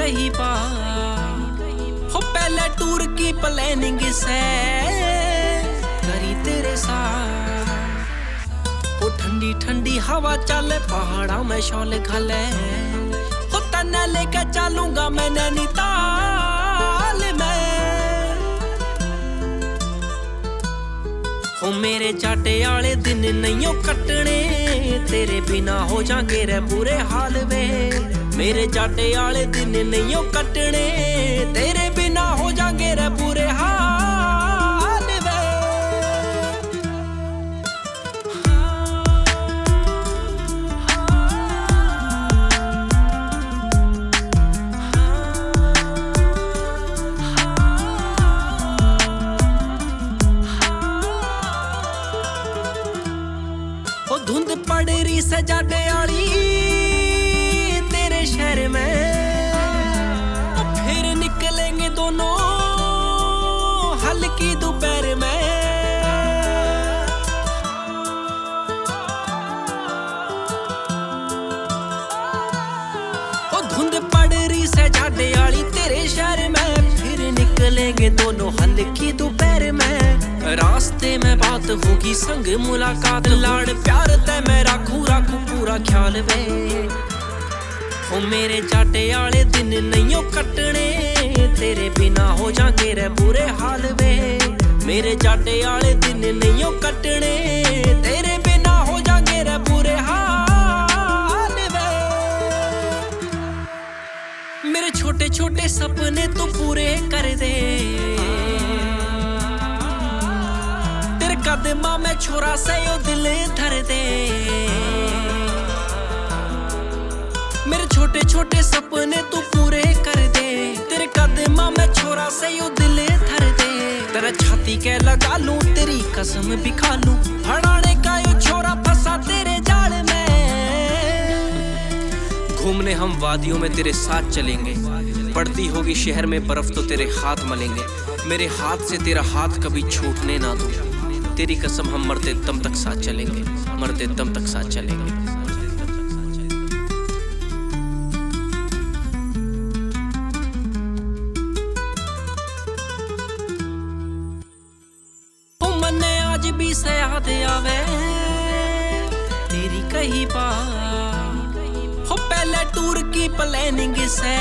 कही बार हो पहले टूर की प्लानिंग से करी तेरे साथ। हो ठंडी ठंडी हवा चले पहाड़ा में शॉल घले हो तन्ने लेके चलूंगा मैं नैनीताल में। हो मेरे जाटे आले दिन नहीं कटने तेरे बिना हो जागे रे बुरे हाल वे। मेरे जाटे आले दिन नहीं कटने तेरे बिना हो जागे रे बुरे हाल वे। ओ धुंध पड़ रही से जाटे आली तेरे शहर में फिर निकलेंगे दोनों हल्की दोपहर में। ओ धुंध पड़ रही से जाटे आली तेरे शहर में फिर निकलेंगे दोनों हल्की दोपहर में। रास्ते में बात होगी संग मुलाकात लाड़ प्यार ते मैं राखू राखू पूरा ख्याल वे। हो मेरे जाटे आले दिन नहीं कटने तेरे बिना हो जागे रे बुरे हाल वे। मेरे जाटे आले दिन नहीं कटने तेरे बिना हो जागे रे बुरे हाल वे। मेरे छोटे छोटे सपने तो पूरे कर दे तेरे कदमा में छोरा से यो दिल धर दे। मेरे छोटे छोटे सपने तू पूरे कर दे तेरे कदमा में छोरा से यो दिल धर दे। तेरा छाती के लगा लूं तेरी कसम भी खा लूं हड़ाने का यो छोरा फंसा तेरे जाल में। घूमने हम वादियों में तेरे साथ चलेंगे पड़ती होगी शहर में बर्फ तो तेरे हाथ मलेंगे। मेरे हाथ से तेरा हाथ कभी छूटने ना दूं तेरी कसम हम मरते दम तक साथ चलेंगे मरते दम तक साथ चलेंगे। मन्ने आज भी से याद आवे तेरी कही बात हो पहले टूर की प्लानिंग से